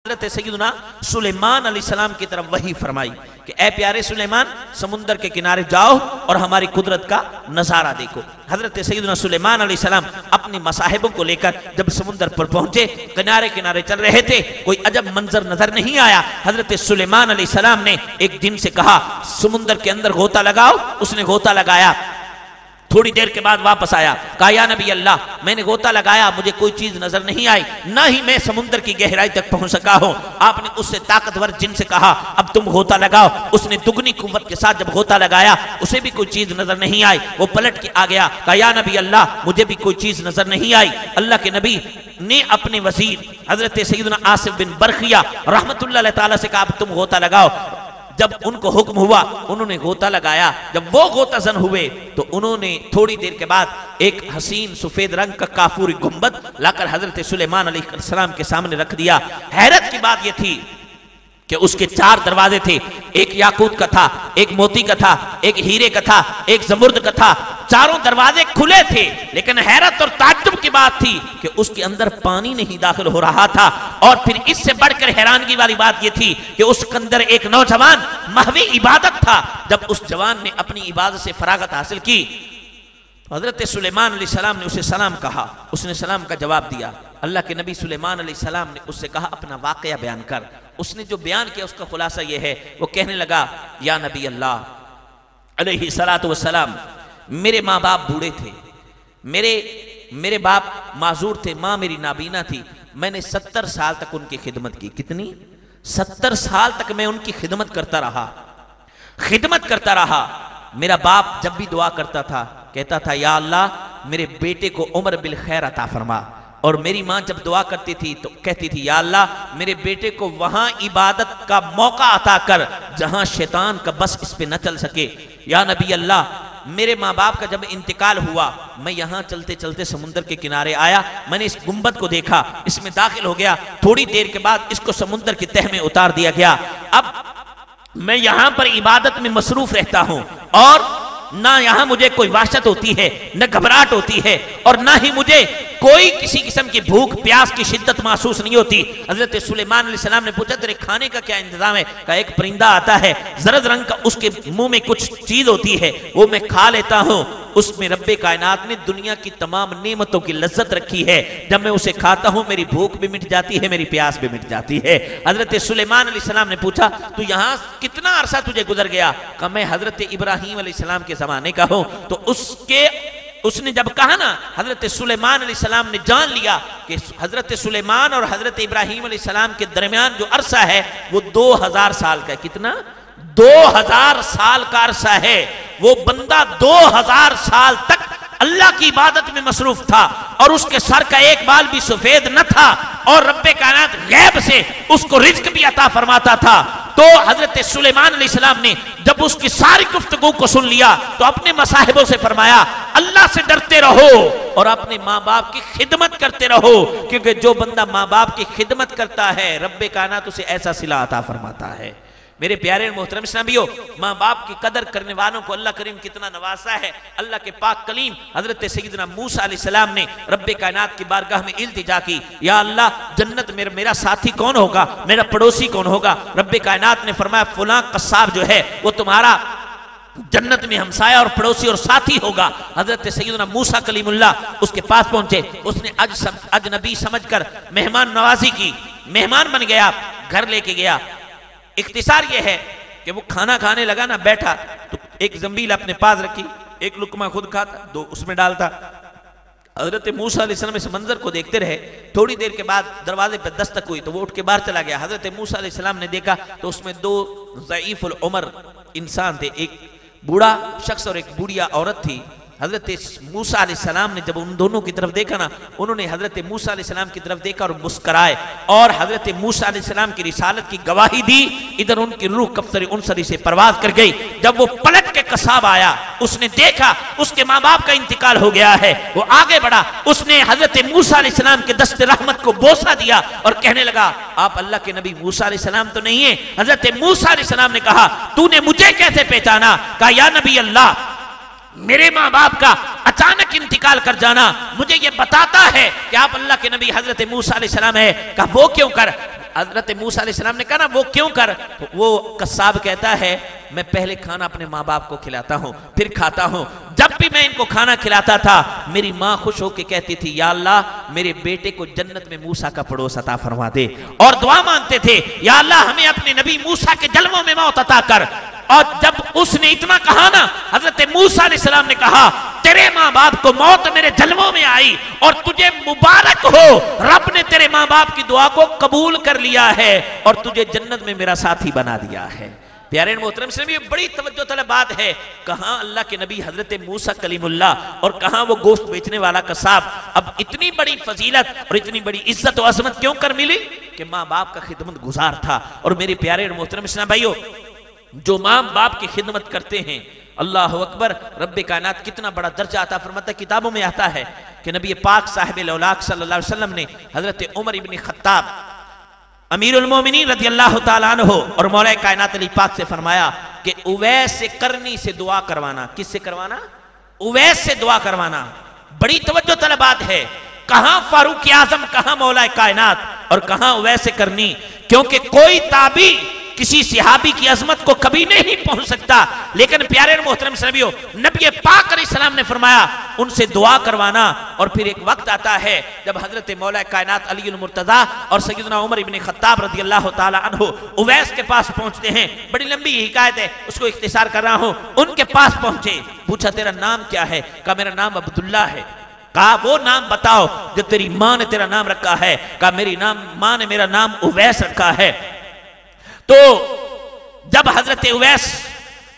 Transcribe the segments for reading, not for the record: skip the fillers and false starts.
हज़रत सैयदना सुलेमान अलैहिस्सलाम की तरफ वही फरमाई कि ए प्यारे सुलेमान, समुंदर के किनारे जाओ और हमारी कुदरत का नज़ारा देखो। हज़रत सैयदना सुलेमान अलैहिस्सलाम अपनी मसाहिबों को लेकर जब समुंदर पर पहुंचे, किनारे किनारे चल रहे थे, कोई अजब मंजर नजर नहीं आया। हज़रत सुलेमान अलैहिस्सलाम ने एक दिन से कहा समुंदर के अंदर गोता लगाओ। उसने गोता लगाया, थोड़ी देर के बाद वापस आया, कहा या नबी अल्लाह, मैंने गोता लगाया, मुझे कोई चीज नजर नहीं आई, ना ही मैं समुद्र की गहराई तक पहुंच सका हूं। आपने उससे ताकतवर जिन से कहा अब तुम गोता लगाओ। उसने दुगनी कुव्वत के साथ जब गोता लगाया, उसे भी कोई चीज नजर नहीं आई। वो पलट के आ गया, कहा या नबी अल्लाह, मुझे भी कोई चीज नजर नहीं आई। अल्लाह के नबी ने अपने वजीर हजरत सैयदना आसिफ बिन बरखिया रहमतुल्लाह तआला से कहा अब तुम गोता लगाओ। जब उनको हुक्म हुआ, उन्होंने गोता लगाया। जब वो गोताजन हुए तो उन्होंने थोड़ी देर के बाद एक हसीन सफेद रंग का काफूरी गुंबद लाकर हजरत सुलेमान अलैहिस्सलाम के सामने रख दिया। हैरत की बात यह थी कि उसके 4 दरवाजे थे, एक याकूत का था, एक मोती का था, एक हीरे का था, एक जमुर्द का था। चारों दरवाजे खुले थे, लेकिन हैरत और ताज्जुब की बात थी कि उसके अंदर पानी नहीं दाखिल हो रहा था। और फिर इससे बढ़कर हैरानगी वाली बात यह थी कि उसके अंदर एक नौजवान महवी इबादत था। जब उस जवान ने अपनी इबादत से फरागत हासिल की, हजरत सुलेमान अलैहिस्सलाम ने उसे सलाम कहा। उसने सलाम का जवाब दिया। अल्लाह के नबी सुलेमान अलैहिस्सलाम ने उससे कहा अपना वाकया बयान कर। उसने जो बयान किया उसका खुलासा यह है, वो कहने लगा या नबी अल्लाह अलैहिस्सलातु वस्सलाम, मेरे माँ बाप बूढ़े थे, मेरे बाप माजूर थे, माँ मेरी नाबीना थी। मैंने 70 साल तक उनकी खिदमत की। कितनी? 70 साल तक मैं उनकी खिदमत करता रहा। मेरा बाप जब भी दुआ करता था कहता था या अल्लाह मेरे बेटे को उम्र बिल खैर अता फरमा। और मेरी माँ जब दुआ करती थी तो कहती थी या अल्लाह मेरे बेटे को वहां इबादत का मौका अता कर जहां शैतान का बस इस पे न चल सके। या नबी अल्लाह, मेरे माँ बाप का जब इंतकाल हुआ, मैं यहाँ चलते चलते समुद्र के किनारे आया, मैंने इस गुंबद को देखा, इसमें दाखिल हो गया। थोड़ी देर के बाद इसको समुद्र की तह में उतार दिया गया। अब मैं यहाँ पर इबादत में मसरूफ रहता हूँ और ना यहाँ मुझे कोई वहशत होती है, न घबराहट होती है, और ना ही मुझे कोई किसी किस्म की भूख प्यास की शिद्दत महसूस नहीं होती। हजरत सुलेमान अलैहिस्सलाम ने पूछा तेरे खाने का क्या इंतजाम है? कहा एक परिंदा आता है, जरद रंग का, उसके मुंह में कुछ चीज होती है, वो मैं खा लेता हूँ। उसमें रब्बे कायनात ने दुनिया की तमाम नेमतों की लज्जत रखी है। जब मैं उसे खाता हूँ मेरी भूख भी मिट जाती है, मेरी प्यास भी मिट जाती है। हजरत सुलेमान अलैहिस्सलाम ने पूछा तू यहाँ कितना अरसा तुझे गुजर गया? कहा मैं हजरत इब्राहिम अलैहिस्सलाम के जमाने का हूँ। तो उसने जब कहा ना, हजरत सुलेमान अलैहिस्सलाम ने जान लिया कि हजरत सुलेमान और हजरत इब्राहिम अलैहिस्सलाम के दरमियान जो अरसा है वो 2000 साल का है। कितना? 2000 साल का अरसा है। वो बंदा 2000 साल तक अल्लाह की इबादत में मसरूफ था और उसके सर का एक बाल भी सफेद न था और रब्बे कायनात गैब से उसको रिज्क भी अता फरमाता था। तो हजरत सुलेमान अलैहिस्सलाम ने जब उसकी सारी गुफ्तगू को सुन लिया तो अपने मसाहिबों से फरमाया अल्लाह से डरते रहो और अपने माँ बाप की खिदमत करते रहो, क्योंकि जो बंदा माँ बाप की खिदमत करता है रब्बे कायनात उसे ऐसा सिला अता फरमाता है। मेरे प्यारे मोहतरम इस्लामियों, माँ बाप की कदर करने वालों को अल्लाह करीम कितना नवाजा है। अल्लाह के पाक कलीम हजरत सैयदना मूसा अलैहिस्सलाम ने रब्बे कायनात की बारगाह में इल्तिजा की, या अल्लाह जन्नत में मेरा साथी कौन होगा, मेरा पड़ोसी कौन होगा? रब्बे कायनात ने फरमाया फलां कस्साब जो है वो तुम्हारा जन्नत में हमसाया और पड़ोसी और साथी होगा। हजरत सैयदना मूसा कलीमुल्लाह उसके पास पहुंचे, उसने अजनबी समझकर मेहमान नवाजी की, मेहमान बन गया, घर लेके गया। इख्तिसार यह है कि वो खाना खाने लगा ना, बैठा तो एक जंबील अपने पास रखी, एक लुकमा खुद खाता, 2 उसमें डालता। हजरत मूसा अलैहिस्सलाम इस मंजर को देखते रहे। थोड़ी देर के बाद दरवाजे पर दस्तक हुई तो वो उठ के बाहर चला गया। हजरत मूसा अलैहिस्सलाम ने देखा तो उसमें 2 ज़ईफ़ुल उमर इंसान थे, एक बूढ़ा शख्स और एक बूढ़िया औरत थी। हजरत मूसा अलैहिस्सलाम ने जब उन दोनों की तरफ देखा ना, उन्होंने हजरत मूसा अलैहिस्सलाम की तरफ देखा और मुस्कराए और हजरत मूसा अलैहिस्सलाम की रिसालत की गवाही दी। इधर उनकी रूह कफ्सरी उनसरी से परवाज कर गई। जब वो पलट के कसाब आया, उसने देखा उसके माँ बाप का इंतकाल हो गया है। वो आगे बढ़ा, उसने हजरत मूसा अलैहिस्सलाम के दस्त रहमत को बोसा दिया और कहने लगा आप अल्लाह के नबी मूसा अलैहिस्सलाम तो नहीं है? हजरत मूसा अलैहिस्सलाम ने कहा तूने मुझे कैसे पहचाना? कहा या नबी अल्लाह, मेरे माँ बाप का अचानक इंतकाल कर जाना मुझे ये बताता है कि आप अल्लाह के नबी हजरत मूसा अलैहिस्सलाम है। कहा वो क्यों कर? हजरत मूसा अलैहिस्सलाम ने कहा ना वो क्यों कर, तो वो कस्साब कहता है मैं पहले खाना अपने माँ बाप को खिलाता हूँ फिर खाता हूँ। जब भी मैं इनको खाना खिलाता था मेरी माँ खुश होकर कहती थी या अल्लाह मेरे बेटे को जन्नत में मूसा का पड़ोस अता फरमा दे, और दुआ मांगते थे या अल्लाह हमें अपने नबी मूसा के जलवों में मौत अता कर। और जब उसने इतना कहा ना, हजरत मूसा अलैहिस्सलाम ने कहा तेरे माँ बाप को मौत मेरे जलवों में आई और तुझे मुबारक हो, रब ने तेरे माँ बाप की दुआ को कबूल कर लिया है और तुझे जन्नत में मेरा साथी बना दिया है। प्यारे मोहतरम से भी बड़ी तवज्जो तलब बात है, कहां अल्लाह के नबी हजरत मूसा कलीमुल्लाह और कहां वो गोश्त बेचने वाला कसाब। अब इतनी बड़ी फजीलत और इतनी बड़ी इज्जत और अजमत क्यों कर मिली कि माँ बाप का खिदमत गुजार था। और मेरे प्यारे मोहतरम इस्लाम भाइयों, जो माँ बाप की खिदमत करते हैं, अल्लाह अकबर, रब्बे कायनात कितना बड़ा दर्जा आता फरमाता है। किताबों में आता है कि नबी पाक साहिब लौलाक सल्लल्लाहु अलैहि वसल्लम ने हजरत उमर इब्न खत्ताब अमीरुल मोमिनीन रज़ियल्लाहु ताला अन्हु और मौला कायनात अली पाक से फरमाया कि उवैस से करनी से दुआ करवाना। किससे करवाना? उवैस से दुआ करवाना। बड़ी तवज्जो तलब बात है। कहां फारूक आजम, कहां मौला कायनात और कहां उवैस से करनी, क्योंकि कोई ताबी किसी सिहाबी की अजमत को कभी नहीं पहुंच सकता। लेकिन प्यारे मोहतरम सनबियों, नबी पाक अलैहिस्सलाम ने फरमाया उनसे दुआ करवाना। और फिर एक वक्त आता है जब हजरत मौला कायनात अली मुर्तजा और सैयदना उमर इब्न खत्ताब रज़ियल्लाहु ताला अन्हु उवैस के पास पहुंचते हैं। बड़ी लंबी हिकायत है, उसको इख्तिसार कर रहा हूं। उनके पास पहुंचे, पूछा तेरा नाम क्या है? कहा मेरा नाम अब्दुल्ला है। कहा वो नाम बताओ जो तेरी माँ ने तेरा नाम रखा है। कहा मेरी माँ ने मेरा नाम उवैस रखा है। तो जब हजरत उवैस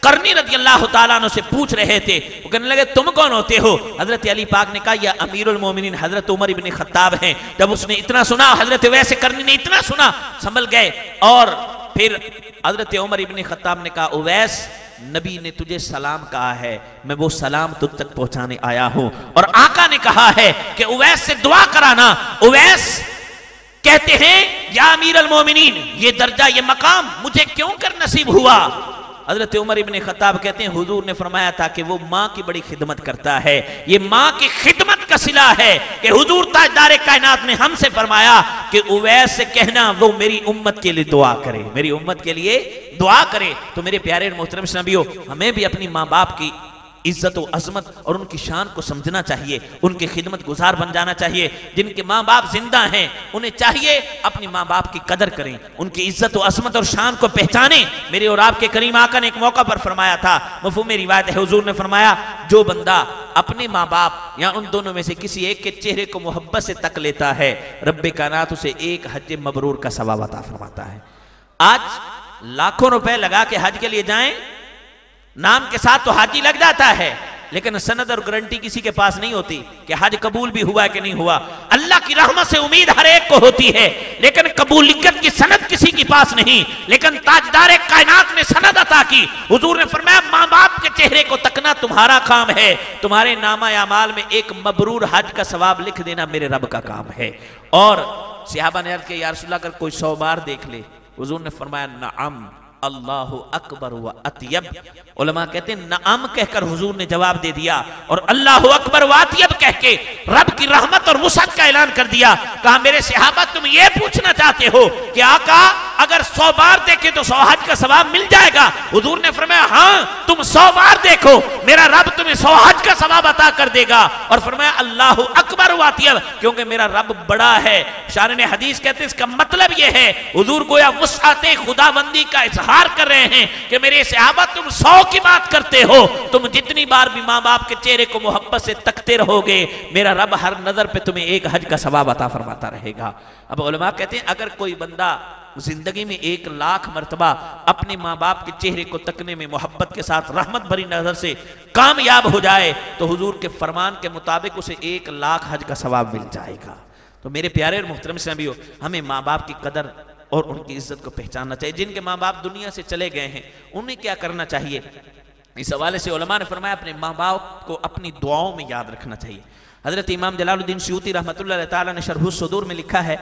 करनी रज़ियल्लाहु ताला अन्हु से पूछ रहे थे, वो कहने लगे तुम कौन होते हो? हजरत अली पाक ने कहा यह अमीरुल मोमिनीन हजरत उमर इब्न खत्ताब हैं। जब उसने इतना सुना, हजरत उवैस करनी ने इतना सुना, संभल गए। और फिर हजरत उमर इब्न खत्ताब ने कहा उवैस, नबी ने तुझे सलाम कहा है, मैं वो सलाम तुझ तक पहुंचाने आया हूं। और आका ने कहा है कि उवैस से दुआ कराना। उवैस कहते हैं या अमीरुल मोमिनीन, ये दर्जा ये मकाम मुझे क्यों कर नसीब हुआ? हजरत उमर इब्न खत्ताब कहते हैं हुजूर ने फरमाया था कि वो माँ की बड़ी खिदमत करता है। ये माँ की खिदमत का सिला है कि हुजूर ताजदार कायनात ने हमसे फरमाया कि उवैस से कहना वो मेरी उम्मत के लिए दुआ करे, मेरी उम्मत के लिए दुआ करे। तो मेरे प्यारे मोहतरम नबियों, हमें भी अपनी माँ बाप की इज्जत और अजमत और उनकी शान को समझना चाहिए, उनके खिदमत गुजार बन जाना चाहिए। जिनके माँ बाप जिंदा हैं उन्हें चाहिए अपनी माँ बाप की कदर करें, उनकी इज्जत और अजमत और शान को पहचानें। मेरे और आपके करीम आका ने एक मौका पर फरमाया था, मफ़हूम रिवायत है, हुजूर ने फरमाया जो बंदा अपने माँ बाप या उन दोनों में से किसी एक के चेहरे को मोहब्बत से तक लेता है, रब्बे कायनात उसे एक हज मबरूर का सवाब अता फरमाता है। आज लाखों रुपए लगा के हज के लिए जाएं, नाम के साथ तो हाजी लग जाता है, लेकिन सनद और गारंटी किसी के पास नहीं होती कि हज कबूल भी हुआ कि नहीं हुआ। अल्लाह की रहमत से उम्मीद हर एक को होती है, लेकिन कबूलियत की सनद किसी के पास नहीं। लेकिन ताजदार कायनात ने सनद अता की। हुजूर ने फरमाया माँ बाप के चेहरे को तकना तुम्हारा काम है, तुम्हारे नामा अमाल में एक मबरूर हज का सवाब लिख देना मेरे रब का काम है। और सहाबा ने अर्ज़ किया या रसूलल्लाह अगर कोई 100 बार देख ले, हुजूर ने फरमाया नअम अल्लाहु अकबर व अतयब। उलमा कहते हैं नअम कहकर हुजूर ने जवाब दे दिया और अल्लाहु अकबर व अतयब कह के रब की रहमत और वुसअत का ऐलान कर दिया। कहा मेरे सहाबा तुम ये पूछना चाहते हो कि आका अगर 100 बार देखे तो 100 हज का सवाब मिल जाएगा? हुजूर ने फरमाया हाँ, तुम 100 बार देखो, मेरा रब तुम्हें 100 हज का सवाब अता कर देगा। और फरमाया अल्लाहु अकबर व अतयब, क्योंकि मेरा रब बड़ा है। शान हदीस कहते हैं इसका मतलब यह है हुजूर गोया वुसअत खुदाबंदी का इजहार कर रहे हैं कि मेरे सहाबा तुम 100 की बात करते हो, तुम जितनी बार भी माँ बाप के चेहरे को मोहब्बत से तकते रहोगे, मेरा रब हर नजर पे तुम्हें एक हज का सवाब अता फरमाता रहेगा। अब उलमा कहते हैं अगर कोई बंदा जिंदगी में 1 लाख मरतबा अपने माँ बाप के चेहरे को तकने में मोहब्बत के साथ रहमत भरी नजर से कामयाब हो जाए तो हुजूर के फरमान के मुताबिक उसे 1 लाख हज का सवाब मिल जाएगा। तो मेरे प्यारे और मुहतरम नबियों, हमें माँ बाप की कदर और उनकी इज्जत को पहचानना चाहिए। जिनके माँ बाप दुनिया से चले गए हैं उन्हें क्या करना चाहिए? इस हवाले से उलमा ने फरमाया अपने माँ बाप को अपनी दुआओं में याद रखना चाहिए। हजरत इमाम जलालुद्दीन सयूती रहमतुल्लाह तआला ने शरह सुदूर में लिखा है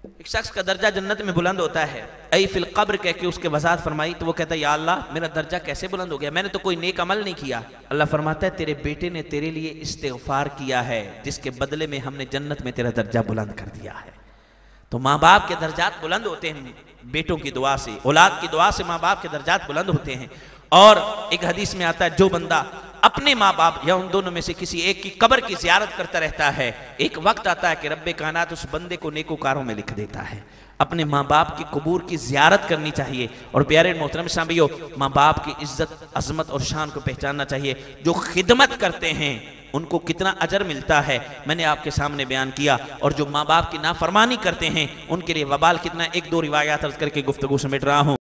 एक शख्स का दर्जा जन्नत में बुलंद होता है, ऐ फिल कब्र कह के उसके वजाहत फरमाई तो वो कहता है या अल्लाह मेरा दर्जा कैसे बुलंद हो गया, मैंने तो कोई नेक अमल नहीं किया। अल्लाह फरमाता है तेरे बेटे ने तेरे लिए इस्तिग़फ़ार किया है जिसके बदले में हमने जन्नत में तेरा दर्जा बुलंद कर दिया है। तो माँ बाप के दर्जात बुलंद होते हैं बेटों की दुआ से, औलाद की दुआ से माँ बाप के दर्जात बुलंद होते हैं। और एक हदीस में आता है, जो बंदा अपने माँ बाप या उन दोनों में से किसी एक की कब्र की ज़ियारत करता रहता है, एक वक्त आता है कि रब्बे कायनात उस बंदे को नेकोकारों में लिख देता है। अपने माँ बाप की कबूर की ज़ियारत करनी चाहिए। और प्यारे मोहतरम साहबियों, माँ बाप की इज्जत, अजमत और शान को पहचानना चाहिए। जो खिदमत करते हैं उनको कितना अजर मिलता है मैंने आपके सामने बयान किया, और जो माँ बाप की नाफरमानी करते हैं उनके लिए वबाल कितना, एक दो रिवायात अर्ज करके गुफ्तगू समेट रहा हूँ।